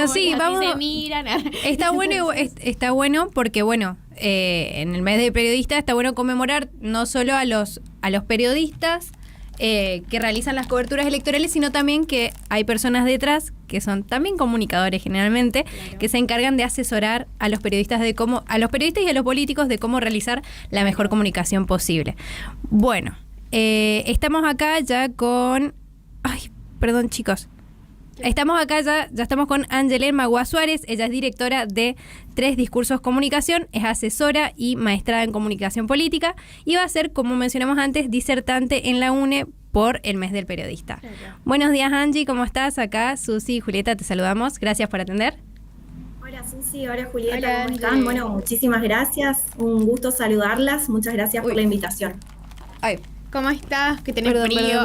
Bueno, sí, así vamos. se miran. Está bueno porque, bueno, en el mes de periodista está bueno conmemorar no solo a los periodistas que realizan las coberturas electorales, sino también que hay personas detrás que son también comunicadores generalmente, claro, que se encargan de asesorar a los periodistas y a los políticos de cómo realizar la mejor comunicación posible. Bueno, estamos acá ya con... Ay, perdón, chicos. Estamos acá, ya estamos con Angelén Magua Suárez. Ella es directora de 3 Discursos Comunicación, es asesora y maestrada en comunicación política y va a ser, como mencionamos antes, disertante en la UNE por el mes del periodista. Claro. Buenos días, Angie, ¿cómo estás? Acá Susi y Julieta te saludamos. Gracias por atender. Hola Susi, hola Julieta, hola, ¿cómo están? Bueno, muchísimas gracias, un gusto saludarlas, muchas gracias por la invitación. Ay. ¿Cómo estás? Que tenés Perdón. frío.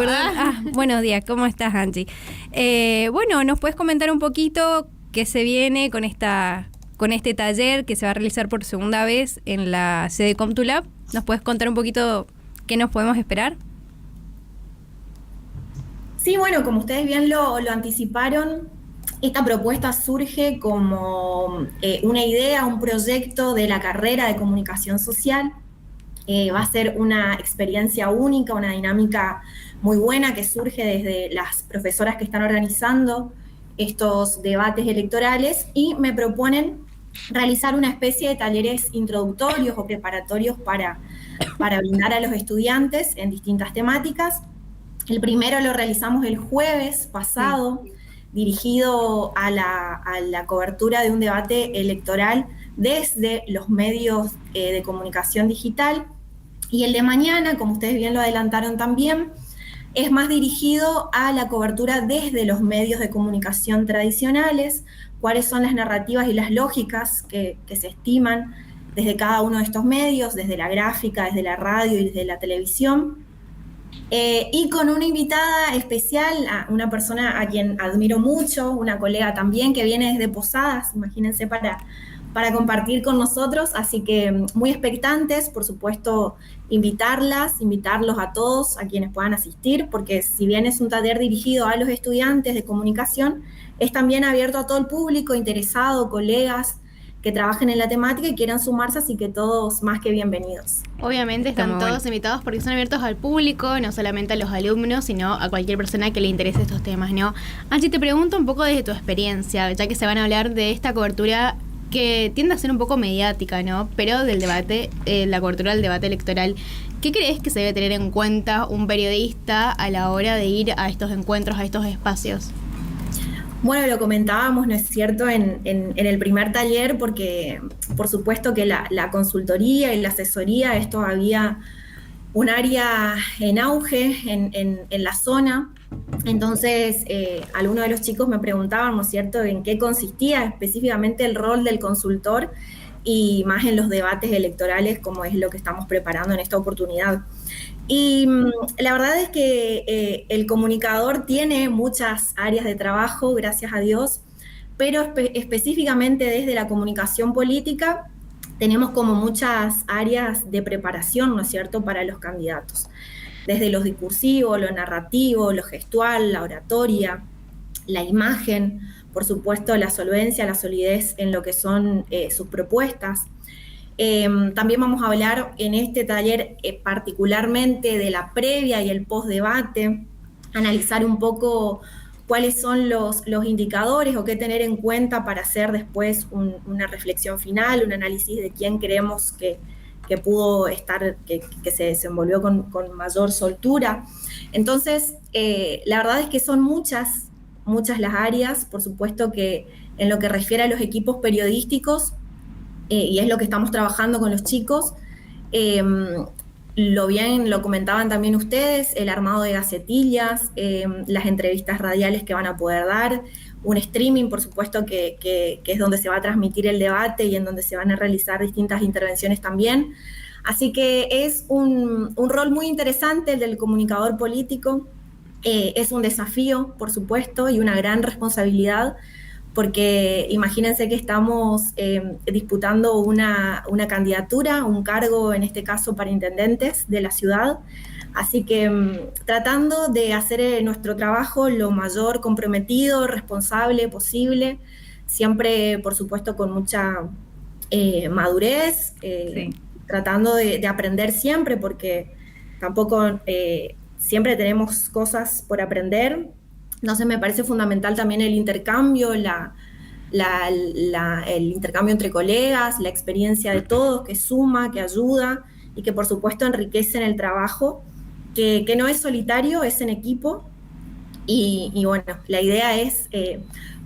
Buenos días, ¿cómo estás, Angie? Bueno, ¿nos puedes comentar un poquito qué se viene con este taller que se va a realizar por segunda vez en la sede Comtulab? ¿Nos puedes contar un poquito qué nos podemos esperar? Sí, bueno, como ustedes bien lo anticiparon, esta propuesta surge como una idea, un proyecto de la carrera de comunicación social. Va a ser una experiencia única, una dinámica muy buena que surge desde las profesoras que están organizando estos debates electorales y me proponen realizar una especie de talleres introductorios o preparatorios para brindar a los estudiantes en distintas temáticas. El primero lo realizamos el jueves pasado, dirigido a la cobertura de un debate electoral desde los medios de comunicación digital. Y el de mañana, como ustedes bien lo adelantaron también, es más dirigido a la cobertura desde los medios de comunicación tradicionales, cuáles son las narrativas y las lógicas que se estiman desde cada uno de estos medios, desde la gráfica, desde la radio y desde la televisión. Y con una invitada especial, una persona a quien admiro mucho, una colega también que viene desde Posadas, imagínense, para compartir con nosotros, así que muy expectantes, por supuesto, invitarlos a todos, a quienes puedan asistir, porque si bien es un taller dirigido a los estudiantes de comunicación, es también abierto a todo el público interesado, colegas que trabajen en la temática y quieran sumarse, así que todos más que bienvenidos. Obviamente están todos invitados porque son abiertos al público, no solamente a los alumnos, sino a cualquier persona que le interese estos temas, ¿no? Angie, te pregunto un poco desde tu experiencia, ya que se van a hablar de esta cobertura que tiende a ser un poco mediática, ¿no? Pero del debate, la cobertura del debate electoral. ¿Qué crees que se debe tener en cuenta un periodista a la hora de ir a estos encuentros, a estos espacios? Bueno, lo comentábamos, ¿no es cierto?, en el primer taller, porque por supuesto que la consultoría y la asesoría es todavía un área en auge en la zona. Entonces, algunos de los chicos me preguntaban, ¿no es cierto?, en qué consistía específicamente el rol del consultor y más en los debates electorales, como es lo que estamos preparando en esta oportunidad. Y la verdad es que el comunicador tiene muchas áreas de trabajo, gracias a Dios, pero específicamente desde la comunicación política tenemos como muchas áreas de preparación, ¿no es cierto?, para los candidatos. Desde lo discursivo, lo narrativo, lo gestual, la oratoria, la imagen, por supuesto la solvencia, la solidez en lo que son sus propuestas. También vamos a hablar en este taller particularmente de la previa y el post-debate, analizar un poco cuáles son los indicadores o qué tener en cuenta para hacer después una reflexión final, un análisis de quién creemos que pudo estar, que se desenvolvió con mayor soltura. Entonces, la verdad es que son muchas las áreas, por supuesto que en lo que refiere a los equipos periodísticos, y es lo que estamos trabajando con los chicos, lo comentaban también ustedes, el armado de gacetillas, las entrevistas radiales que van a poder dar, un streaming, por supuesto, que es donde se va a transmitir el debate y en donde se van a realizar distintas intervenciones también. Así que es un rol muy interesante el del comunicador político, es un desafío, por supuesto, y una gran responsabilidad, porque imagínense que estamos disputando una candidatura, un cargo, en este caso para intendentes de la ciudad, así que tratando de hacer nuestro trabajo lo mayor comprometido, responsable posible, siempre, por supuesto, con mucha madurez, Sí. tratando de aprender siempre, porque tampoco siempre tenemos cosas por aprender. Entonces me parece fundamental también el intercambio, el intercambio entre colegas, la experiencia de todos, que suma, que ayuda y que por supuesto enriquece en el trabajo, que no es solitario, es en equipo. Y bueno, la idea es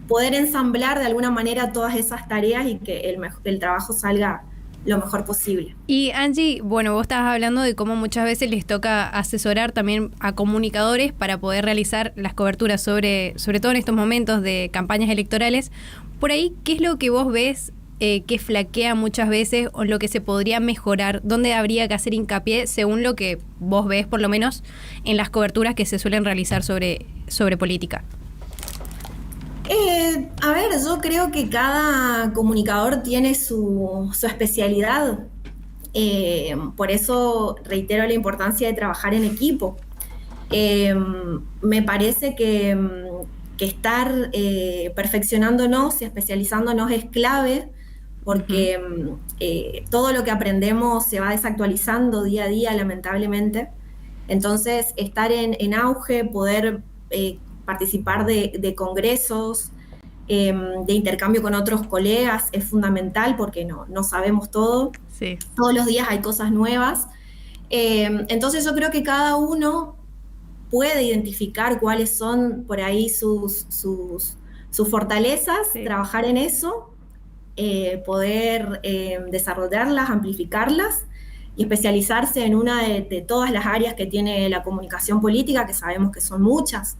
poder ensamblar de alguna manera todas esas tareas y que el trabajo salga lo mejor posible. Y Angie, bueno, vos estabas hablando de cómo muchas veces les toca asesorar también a comunicadores para poder realizar las coberturas sobre todo en estos momentos de campañas electorales. Por ahí, ¿qué es lo que vos ves que flaquea muchas veces o lo que se podría mejorar? ¿Dónde habría que hacer hincapié según lo que vos ves, por lo menos, en las coberturas que se suelen realizar sobre política? A ver, yo creo que cada comunicador tiene su especialidad. Por eso reitero la importancia de trabajar en equipo. Me parece que estar perfeccionándonos y especializándonos es clave, porque todo lo que aprendemos se va desactualizando día a día, lamentablemente. Entonces, estar en auge, poder participar de congresos, de intercambio con otros colegas es fundamental, porque no sabemos todo. Sí. Todos los días hay cosas nuevas. Entonces yo creo que cada uno puede identificar cuáles son por ahí sus fortalezas, Sí. trabajar en eso, poder desarrollarlas, amplificarlas y especializarse en una de todas las áreas que tiene la comunicación política, que sabemos que son muchas,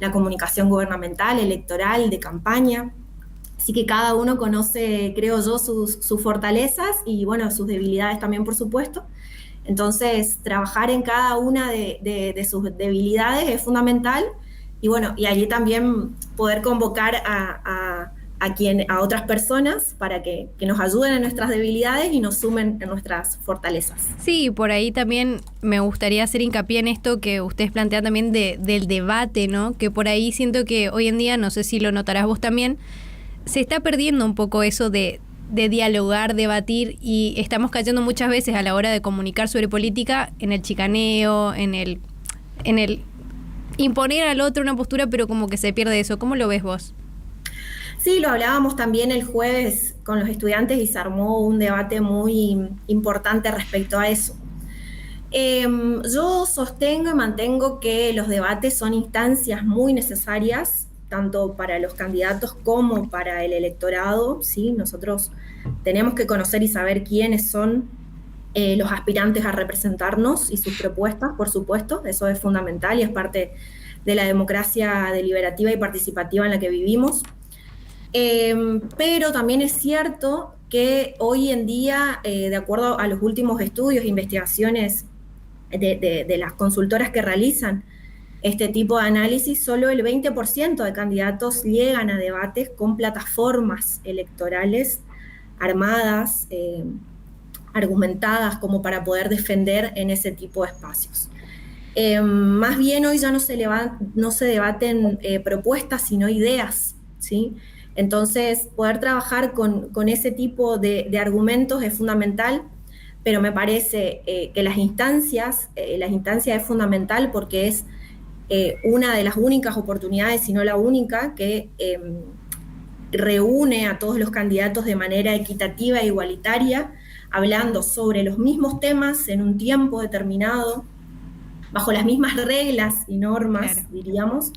la comunicación gubernamental, electoral, de campaña. Así que cada uno conoce, creo yo, sus fortalezas y, bueno, sus debilidades también, por supuesto. Entonces, trabajar en cada una de sus debilidades es fundamental. Y, bueno, y allí también poder convocar a otras personas para que nos ayuden en nuestras debilidades y nos sumen en nuestras fortalezas. Sí, por ahí también me gustaría hacer hincapié en esto que ustedes plantean también del debate, ¿no? Que por ahí siento que hoy en día, no sé si lo notarás vos también, se está perdiendo un poco eso de dialogar, debatir, y estamos cayendo muchas veces a la hora de comunicar sobre política en el chicaneo, en el imponer al otro una postura, pero como que se pierde eso. ¿Cómo lo ves vos? Sí, lo hablábamos también el jueves con los estudiantes y se armó un debate muy importante respecto a eso. Yo sostengo y mantengo que los debates son instancias muy necesarias, tanto para los candidatos como para el electorado, ¿sí? Nosotros tenemos que conocer y saber quiénes son los aspirantes a representarnos y sus propuestas, por supuesto, eso es fundamental y es parte de la democracia deliberativa y participativa en la que vivimos. Pero también es cierto que hoy en día, de acuerdo a los últimos estudios e investigaciones de las consultoras que realizan este tipo de análisis, solo el 20% de candidatos llegan a debates con plataformas electorales armadas, argumentadas, como para poder defender en ese tipo de espacios. Más bien hoy ya no se debaten propuestas, sino ideas, ¿sí? Entonces, poder trabajar con ese tipo de argumentos es fundamental, pero me parece que las instancias es fundamental porque es una de las únicas oportunidades, si no la única, que reúne a todos los candidatos de manera equitativa e igualitaria, hablando sobre los mismos temas en un tiempo determinado, bajo las mismas reglas y normas, claro, diríamos.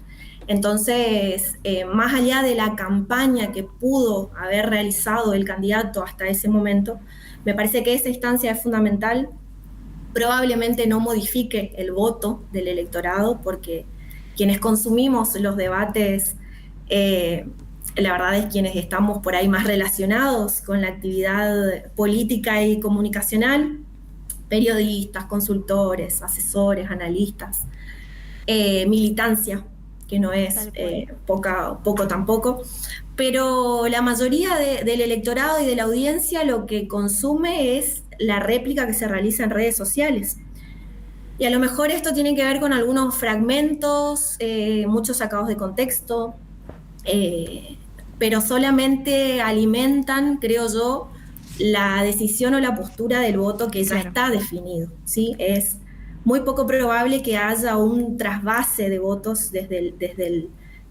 Entonces, más allá de la campaña que pudo haber realizado el candidato hasta ese momento, me parece que esa instancia es fundamental. Probablemente no modifique el voto del electorado, porque quienes consumimos los debates, la verdad es quienes estamos por ahí más relacionados con la actividad política y comunicacional, periodistas, consultores, asesores, analistas, militancia, que no es poco tampoco, pero la mayoría del electorado y de la audiencia lo que consume es la réplica que se realiza en redes sociales. Y a lo mejor esto tiene que ver con algunos fragmentos, muchos sacados de contexto, pero solamente alimentan, creo yo, la decisión o la postura del voto que ya está definido, ¿sí? Es muy poco probable que haya un trasvase de votos desde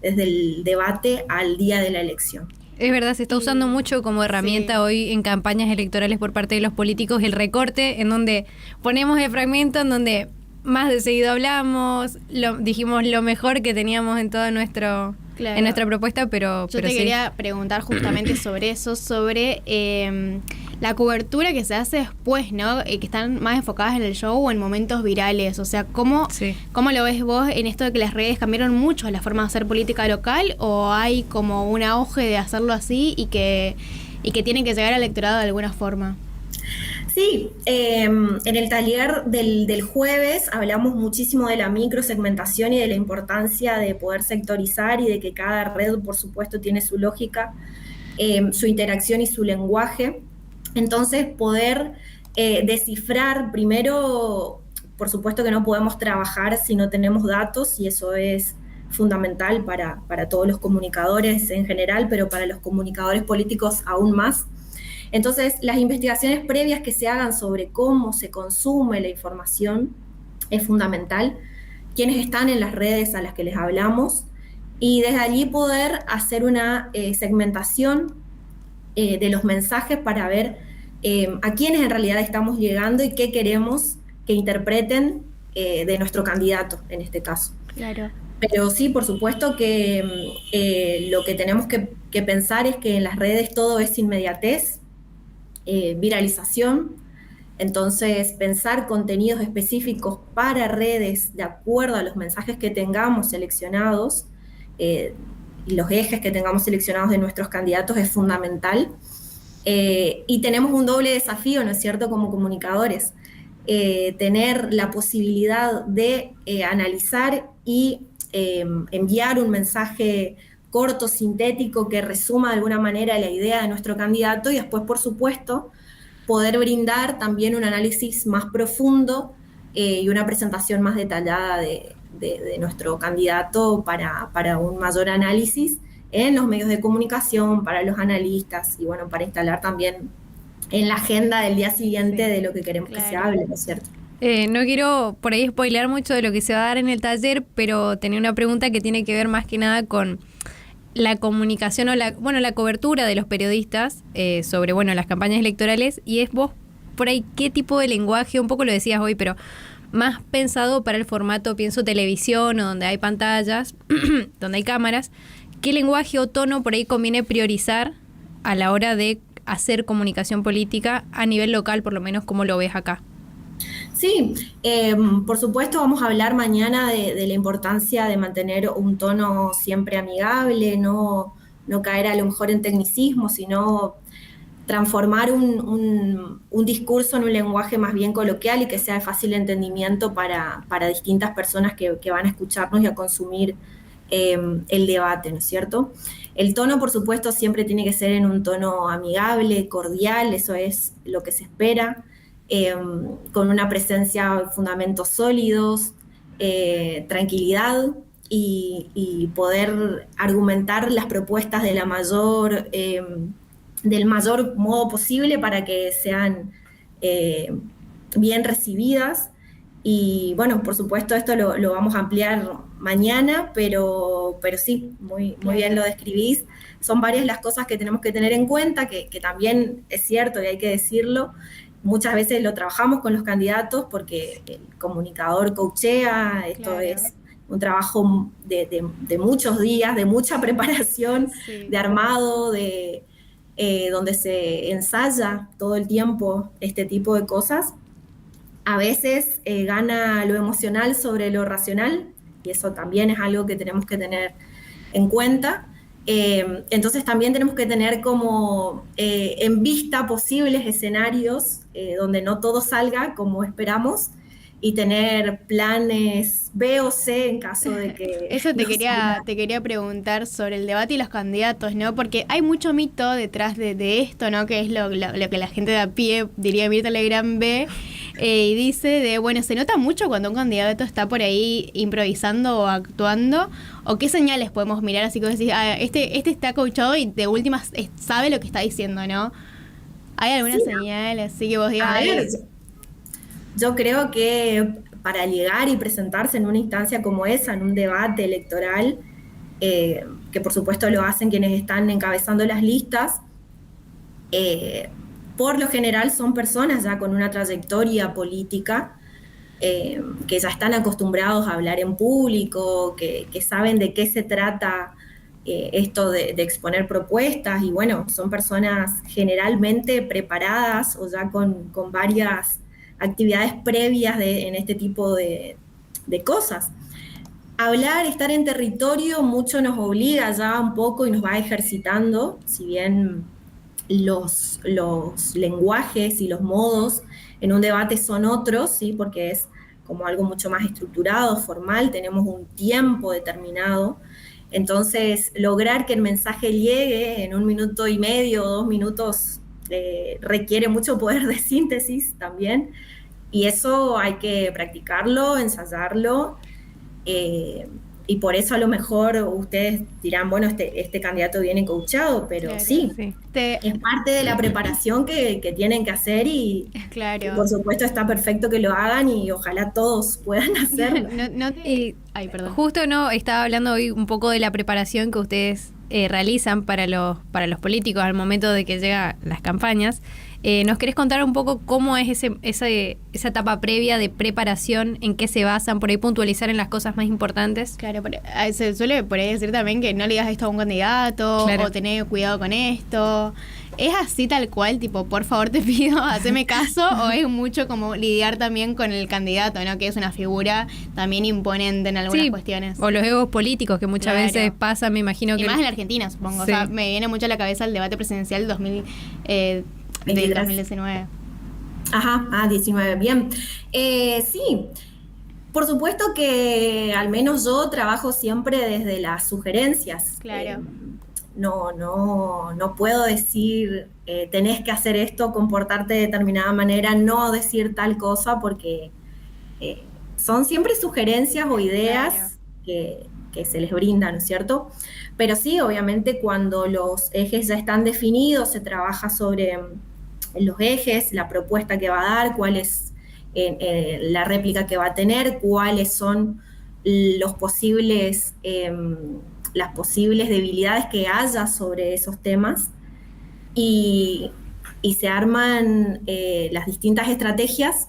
el debate al día de la elección. Es verdad, se está usando mucho como herramienta hoy en campañas electorales por parte de los políticos el recorte, en donde ponemos el fragmento en donde más de seguido hablamos, dijimos lo mejor que teníamos en todo nuestra propuesta, pero yo te quería preguntar justamente sobre eso, sobre la cobertura que se hace después, ¿no? Que están más enfocadas en el show o en momentos virales. O sea, ¿cómo lo ves vos en esto de que las redes cambiaron mucho la forma de hacer política local, o hay como un auge de hacerlo así y que tienen que llegar al electorado de alguna forma? Sí, en el taller del jueves hablamos muchísimo de la microsegmentación y de la importancia de poder sectorizar y de que cada red, por supuesto, tiene su lógica, su interacción y su lenguaje. Entonces, poder descifrar, primero, por supuesto que no podemos trabajar si no tenemos datos, y eso es fundamental para todos los comunicadores en general, pero para los comunicadores políticos aún más. Entonces, las investigaciones previas que se hagan sobre cómo se consume la información es fundamental, quiénes están en las redes a las que les hablamos, y desde allí poder hacer una segmentación de los mensajes para ver a quiénes en realidad estamos llegando y qué queremos que interpreten de nuestro candidato en este caso. Claro. Pero sí, por supuesto que lo que tenemos que pensar es que en las redes todo es inmediatez, viralización. Entonces, pensar contenidos específicos para redes de acuerdo a los mensajes que tengamos seleccionados y los ejes que tengamos seleccionados de nuestros candidatos es fundamental. Y tenemos un doble desafío, ¿no es cierto?, como comunicadores. Tener la posibilidad de analizar y enviar un mensaje corto, sintético, que resuma de alguna manera la idea de nuestro candidato, y después, por supuesto, poder brindar también un análisis más profundo y una presentación más detallada de nuestro candidato para un mayor análisis en los medios de comunicación, para los analistas, y bueno, para instalar también en la agenda del día siguiente de lo que queremos que se hable, ¿no es cierto? No quiero por ahí spoilear mucho de lo que se va a dar en el taller, pero tenía una pregunta que tiene que ver más que nada con la comunicación o la cobertura de los periodistas sobre las campañas electorales, y es vos por ahí qué tipo de lenguaje, un poco lo decías hoy, pero más pensado para el formato, pienso, televisión, o donde hay pantallas, donde hay cámaras, ¿qué lenguaje o tono por ahí conviene priorizar a la hora de hacer comunicación política a nivel local, por lo menos como lo ves acá? Sí, por supuesto vamos a hablar mañana de la importancia de mantener un tono siempre amigable, no caer a lo mejor en tecnicismo, sino transformar un discurso en un lenguaje más bien coloquial y que sea de fácil entendimiento para distintas personas que van a escucharnos y a consumir el debate, ¿no es cierto? El tono, por supuesto, siempre tiene que ser en un tono amigable, cordial, eso es lo que se espera. Con una presencia de fundamentos sólidos, tranquilidad y poder argumentar las propuestas del mayor modo posible para que sean bien recibidas. Y bueno, por supuesto esto lo vamos a ampliar mañana, pero sí, muy bien lo describís. Son varias las cosas que tenemos que tener en cuenta, que también es cierto y hay que decirlo. Muchas veces lo trabajamos con los candidatos porque el comunicador coachea, esto es un trabajo de muchos días, de mucha preparación, de armado, donde se ensaya todo el tiempo este tipo de cosas. A veces gana lo emocional sobre lo racional, y eso también es algo que tenemos que tener en cuenta. Entonces también tenemos que tener como en vista posibles escenarios donde no todo salga como esperamos, y tener planes B o C en caso de que... Eso te quería preguntar sobre el debate y los candidatos, ¿no? Porque hay mucho mito detrás de esto, ¿no? Que es lo que la gente de a pie, diría Mirta Legrand, ve Y dice bueno, ¿se nota mucho cuando un candidato está por ahí improvisando o actuando? ¿O qué señales podemos mirar? Así que vos decís, este está coachado y de últimas sabe lo que está diciendo, ¿no? ¿Hay alguna señal así que vos digas? A ver, yo creo que para llegar y presentarse en una instancia como esa, en un debate electoral, que por supuesto lo hacen quienes están encabezando las listas, por lo general son personas ya con una trayectoria política, que ya están acostumbrados a hablar en público, que saben de qué se trata esto de exponer propuestas, y bueno, son personas generalmente preparadas o ya con varias actividades previas en este tipo de cosas. Hablar, estar en territorio, mucho nos obliga ya un poco y nos va ejercitando, si bien los lenguajes y los modos en un debate son otros, ¿sí? Porque es como algo mucho más estructurado, formal, tenemos un tiempo determinado. Entonces, lograr que el mensaje llegue en 1 minuto y medio o 2 minutos requiere mucho poder de síntesis también, y eso hay que practicarlo, ensayarlo. Y por eso a lo mejor ustedes dirán, bueno, este candidato viene coachado, pero Claro, sí, sí. es parte de la preparación que tienen que hacer, y Claro. por supuesto está perfecto que lo hagan y ojalá todos puedan hacerlo. Ay, perdón. Justo no, estaba hablando hoy un poco de la preparación que ustedes realizan para los políticos al momento de que llegan las campañas. ¿Nos querés contar un poco cómo es esa etapa previa de preparación, en qué se basan, por ahí puntualizar en las cosas más importantes? Claro, se suele por ahí decir también que no le digas esto a un candidato, claro, o tener cuidado con esto. ¿Es así tal cual, tipo, por favor te pido, haceme caso? ¿O es mucho como lidiar también con el candidato, ¿no? Que es una figura también imponente en algunas cuestiones. O los egos políticos que muchas veces pasan, me imagino que... Y más en la Argentina, supongo. Sí. O sea, me viene mucho a la cabeza el debate presidencial del 2019. Ajá, 19, bien. Sí, por supuesto que al menos yo trabajo siempre desde las sugerencias. Claro. No puedo decir, tenés que hacer esto, comportarte de determinada manera, no decir tal cosa, porque son siempre sugerencias o ideas que se les brindan, ¿no es cierto? Pero sí, obviamente cuando los ejes ya están definidos, se trabaja sobre los ejes, la propuesta que va a dar, cuál es la réplica que va a tener, cuáles son los posibles... las posibles debilidades que haya sobre esos temas, y se arman las distintas estrategias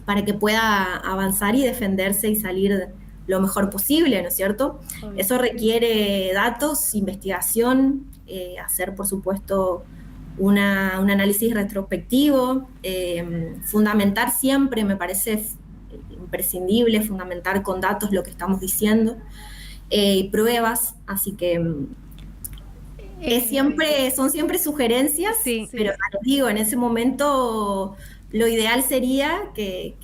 para que pueda avanzar y defenderse y salir lo mejor posible, ¿no es cierto? Obvio. Eso requiere datos, investigación, hacer, por supuesto, un análisis retrospectivo, fundamentar siempre, me parece imprescindible, fundamentar con datos lo que estamos diciendo, pruebas, así que son siempre sugerencias, sí, pero les digo, en ese momento lo ideal sería que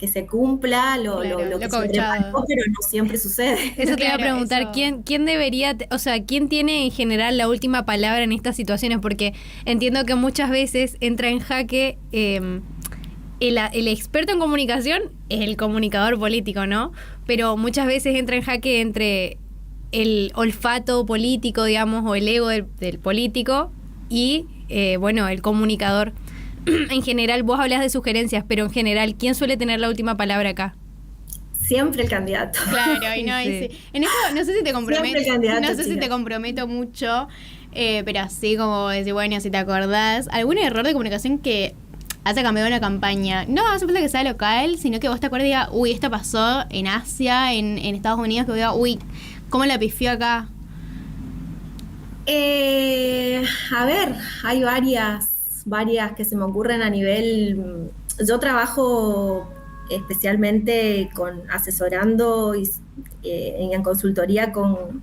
se cumpla lo que se preparó, pero no siempre sucede. Eso te iba a preguntar, ¿quién debería, o sea, quién tiene en general la última palabra en estas situaciones? Porque entiendo que muchas veces entra en jaque el experto en comunicación es el comunicador político, ¿no? Pero muchas veces entra en jaque entre el olfato político, digamos, o el ego del político y, el comunicador. En general, vos hablas de sugerencias, pero en general, ¿quién suele tener la última palabra acá? Siempre el candidato. Claro, y no, sí. En eso no sé si te comprometo, si te comprometo mucho, pero así como decir, bueno, si te acordás, algún error de comunicación que haya cambiado una campaña, no hace falta que sea local, sino que vos te acuerdes y digas, uy, esto pasó en Asia, en Estados Unidos, que vos digas, uy, ¿cómo la pifió acá? A ver, hay varias que se me ocurren a nivel... Yo trabajo especialmente asesorando y en consultoría con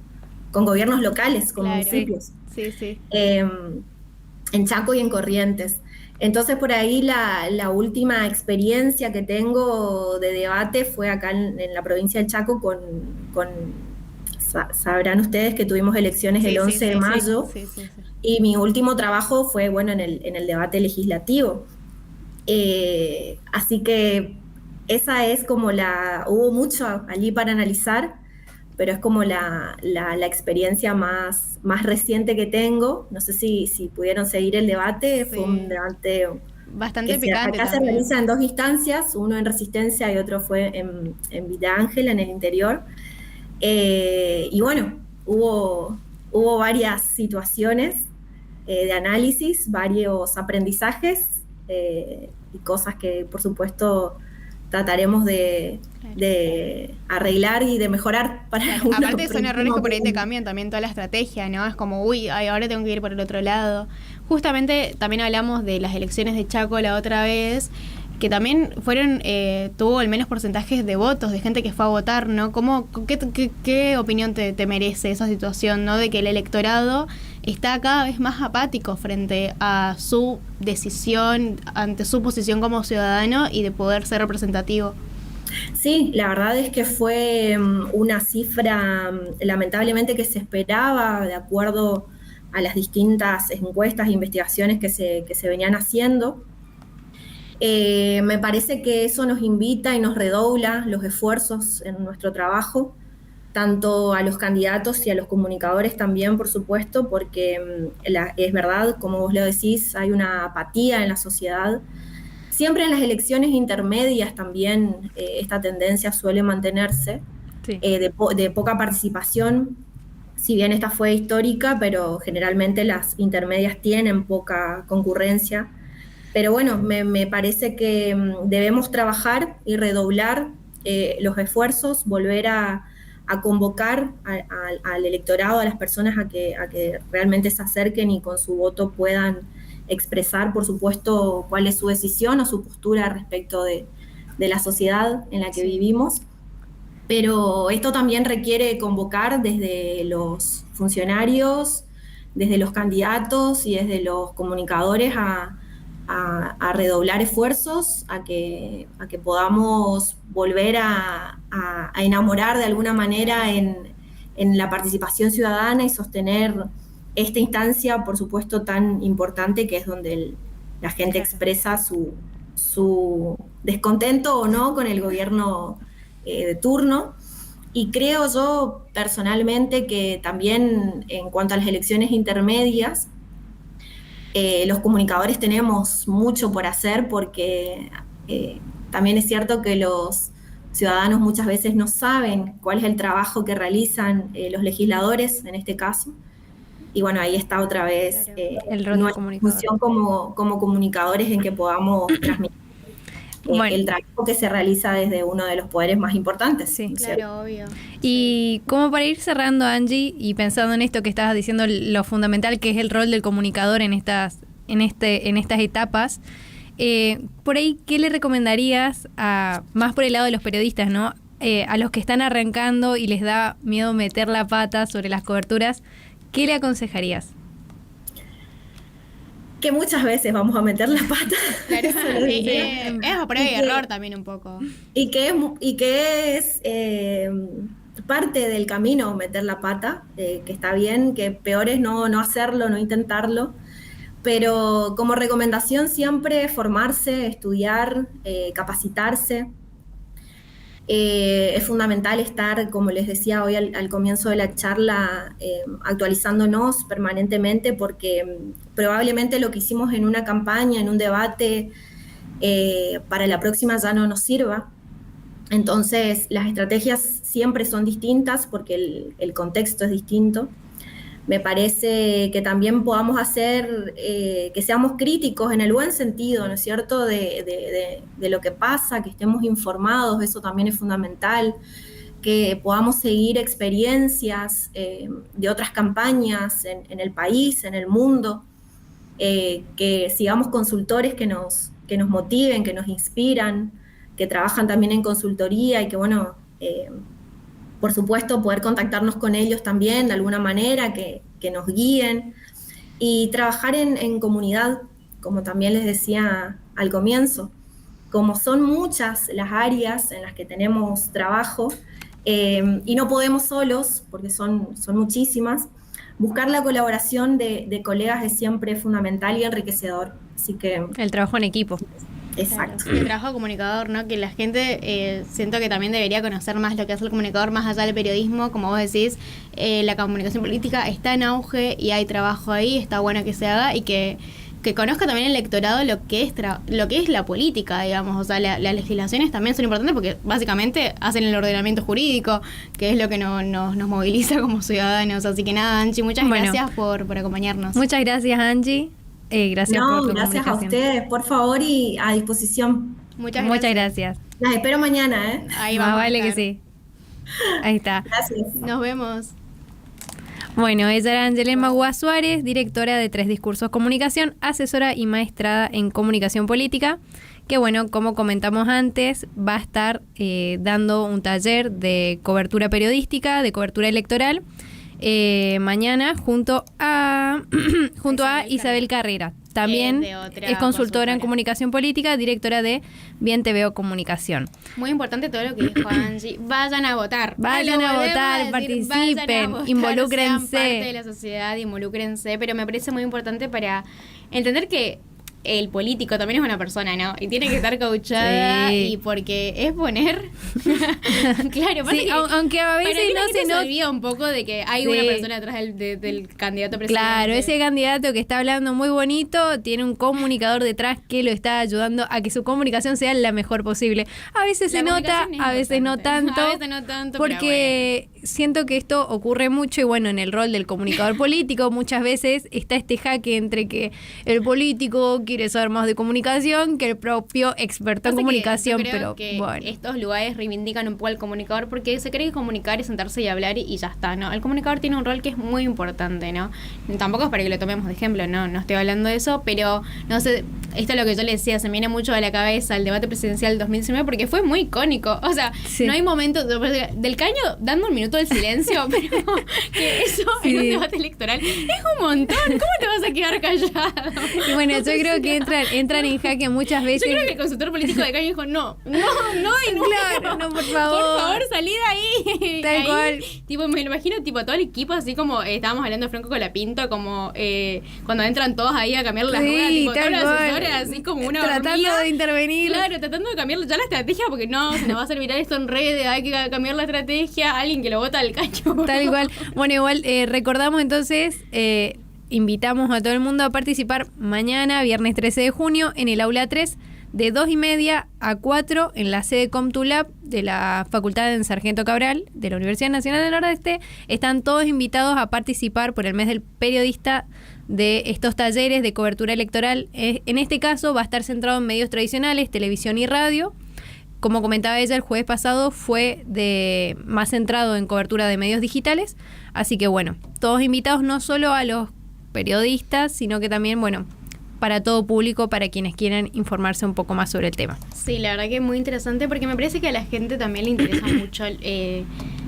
gobiernos locales, con municipios. Sí. En Chaco y en Corrientes. Entonces, por ahí la última experiencia que tengo de debate fue acá en la provincia del Chaco sabrán ustedes que tuvimos elecciones el 11 de mayo, y mi último trabajo fue, en el debate legislativo. Así que esa es como hubo mucho allí para analizar, pero es como la experiencia más reciente que tengo. No sé si pudieron seguir el debate, Sí. fue un debate Bastante picante acá se también. realiza en dos instancias, uno en Resistencia y otro fue en Villa Ángel, en el interior. Y bueno, hubo varias situaciones de análisis, varios aprendizajes y cosas que por supuesto trataremos Claro. de arreglar y de mejorar para Claro. una Aparte son errores que por ahí te próxima. cambian también toda la estrategia, ¿no? Es como, uy, ay, ahora tengo que ir por el otro lado. Justamente también hablamos de las elecciones de Chaco la otra vez, que también tuvo el menos porcentajes de votos, de gente que fue a votar, ¿no? ¿Qué opinión te merece esa situación, ¿no? De que el electorado está cada vez más apático frente a su decisión, ante su posición como ciudadano y de poder ser representativo. Sí, la verdad es que fue una cifra lamentablemente que se esperaba de acuerdo a las distintas encuestas e investigaciones que se venían haciendo. Me parece que eso nos invita y nos redobla los esfuerzos en nuestro trabajo, tanto a los candidatos y a los comunicadores también, por supuesto, porque es verdad, como vos lo decís, hay una apatía en la sociedad. Siempre en las elecciones intermedias también esta tendencia suele mantenerse, Sí. de poca participación, si bien esta fue histórica, pero generalmente las intermedias tienen poca concurrencia. Pero bueno, me parece que debemos trabajar y redoblar los esfuerzos, volver a convocar al electorado, a las personas a que realmente se acerquen y con su voto puedan expresar, por supuesto, cuál es su decisión o su postura respecto de la sociedad en la que vivimos. Pero esto también requiere convocar desde los funcionarios, desde los candidatos y desde los comunicadores a redoblar esfuerzos, a que podamos volver a enamorar de alguna manera en la participación ciudadana y sostener esta instancia, por supuesto, tan importante que es donde la gente expresa su descontento o no con el gobierno de turno. Y creo yo personalmente que también en cuanto a las elecciones intermedias, los comunicadores tenemos mucho por hacer porque también es cierto que los ciudadanos muchas veces no saben cuál es el trabajo que realizan los legisladores en este caso. Y bueno, ahí está otra vez El rol del nuestra comunicador. función como comunicadores en que podamos transmitir Bueno. el trabajo que se realiza desde uno de los poderes más importantes. Sí. ¿no es cierto? Claro, obvio. Y como para ir cerrando, Angie, y pensando en esto que estabas diciendo, lo fundamental que es el rol del comunicador en estas etapas, por ahí, ¿qué le recomendarías más por el lado de los periodistas, ¿no? A los que están arrancando y les da miedo meter la pata sobre las coberturas, ¿qué le aconsejarías? Que muchas veces vamos a meter la pata. Claro, Eso lo diría. es a prueba y error también un poco. Y que es parte del camino meter la pata, que está bien, que peor es no hacerlo, no intentarlo. Pero como recomendación siempre formarse, estudiar, capacitarse. Es fundamental estar, como les decía hoy al comienzo de la charla, actualizándonos permanentemente porque probablemente lo que hicimos en una campaña, en un debate, para la próxima ya no nos sirva. Entonces las estrategias siempre son distintas porque el contexto es distinto. Me parece que también podamos hacer, que seamos críticos en el buen sentido, ¿no es cierto?, de lo que pasa, que estemos informados, eso también es fundamental, que podamos seguir experiencias de otras campañas en el país, en el mundo, que sigamos consultores que nos motiven, que nos inspiran, que trabajan también en consultoría y que, bueno, por supuesto, poder contactarnos con ellos también de alguna manera, que nos guíen y trabajar en comunidad, como también les decía al comienzo. Como son muchas las áreas en las que tenemos trabajo y no podemos solos, porque son muchísimas, buscar la colaboración de colegas es siempre fundamental y enriquecedor. Así que El trabajo en equipo. Exacto. Claro, el trabajo de comunicador, ¿no? Que la gente siento que también debería conocer más lo que hace el comunicador, más allá del periodismo, como vos decís, la comunicación política está en auge y hay trabajo ahí, está bueno que se haga y que conozca también el electorado lo que es la política, digamos, o sea, las legislaciones también son importantes porque básicamente hacen el ordenamiento jurídico, que es lo que nos moviliza como ciudadanos. Así que nada, Angie, muchas gracias por acompañarnos. Muchas gracias, Angie. Gracias por tu gracias a comunicación. ustedes, por favor, y a disposición. Muchas gracias. Las espero mañana, ¿eh? Ahí vamos. Vale que sí. Ahí está. Gracias. Nos vemos. Bueno, ella era Angelema Gua Suárez, directora de 3 Discursos Comunicación, asesora y maestrada en comunicación política, que bueno, como comentamos antes, va a estar dando un taller de cobertura periodística, de cobertura electoral, mañana junto a Isabel Carrera. También es consultora en comunicación política, directora de Bien Te Veo Comunicación. Muy importante todo lo que dijo Angie. Vayan a votar. Vayan a votar, participen, involúcrense. Sean parte de la sociedad, involúcrense. Pero me parece muy importante para entender que el político también es una persona, ¿no? Y tiene que estar coachada y porque es poner... claro, sí, aunque a veces no se nota... olvida un poco de que hay una persona detrás del candidato presidente. Claro, ese candidato que está hablando muy bonito tiene un comunicador detrás que lo está ayudando a que su comunicación sea la mejor posible. A veces se nota, a veces no tanto. A veces no tanto, porque siento que esto ocurre mucho y bueno, en el rol del comunicador político muchas veces está este jaque entre que el político quiere saber más de comunicación que el propio experto en comunicación, pero que bueno. Estos lugares reivindican un poco al comunicador porque se cree que comunicar es sentarse y hablar y ya está, ¿no? El comunicador tiene un rol que es muy importante, ¿no? Tampoco es para que lo tomemos de ejemplo, no estoy hablando de eso, pero no sé, esto es lo que yo le decía, se me viene mucho a la cabeza el debate presidencial del 2019 porque fue muy icónico, o sea, no hay momento del Caño dando un minuto de silencio, pero que eso en un debate electoral es un montón, ¿cómo te vas a quedar callado? Y bueno, yo creo que entran en jaque muchas veces. Yo creo que el consultor político de Caño dijo, no, claro, no, por favor, salí de ahí. Tal cual. Tipo, me lo imagino, tipo, todo el equipo, así como estábamos hablando de Franco Colapinto, como cuando entran todos ahí a cambiar las ruedas, tipo, todos los asesores, así como una tratando hormiga. de intervenir. Claro, tratando de cambiar ya la estrategia, porque no, se nos va a servir esto en redes, hay que cambiar la estrategia, alguien que lo vota al Caño. Tal igual. Bueno, igual recordamos entonces, invitamos a todo el mundo a participar mañana, viernes 13 de junio, en el aula 3, de 2:30 a 4, en la sede ComTuLab de la Facultad de Sargento Cabral, de la Universidad Nacional del Nordeste. Están todos invitados a participar por el mes del periodista de estos talleres de cobertura electoral. En este caso va a estar centrado en medios tradicionales, televisión y radio. Como comentaba ella, el jueves pasado fue más centrado en cobertura de medios digitales. Así que bueno, todos invitados, no solo a los periodistas, sino que también, bueno, para todo público, para quienes quieran informarse un poco más sobre el tema. Sí, la verdad que es muy interesante porque me parece que a la gente también le interesa mucho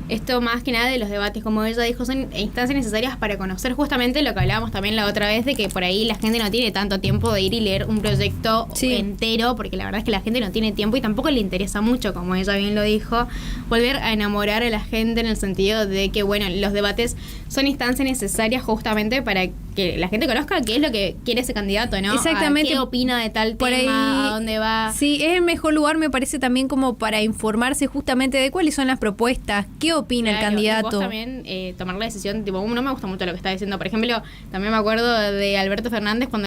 esto, más que nada de los debates, como ella dijo, son instancias necesarias para conocer justamente lo que hablábamos también la otra vez, de que por ahí la gente no tiene tanto tiempo de ir y leer un proyecto entero, porque la verdad es que la gente no tiene tiempo y tampoco le interesa mucho, como ella bien lo dijo, volver a enamorar a la gente en el sentido de que, bueno, los debates son instancias necesarias justamente para que la gente conozca qué es lo que quiere ese candidato, ¿no? Exactamente. ¿Qué opina de tal por tema? Ahí, ¿a dónde va? Sí, es el mejor lugar, me parece, también como para informarse justamente de cuáles son las propuestas, qué opina el candidato. Y vos también tomar la decisión, tipo, no me gusta mucho lo que está diciendo. Por ejemplo, también me acuerdo de Alberto Fernández cuando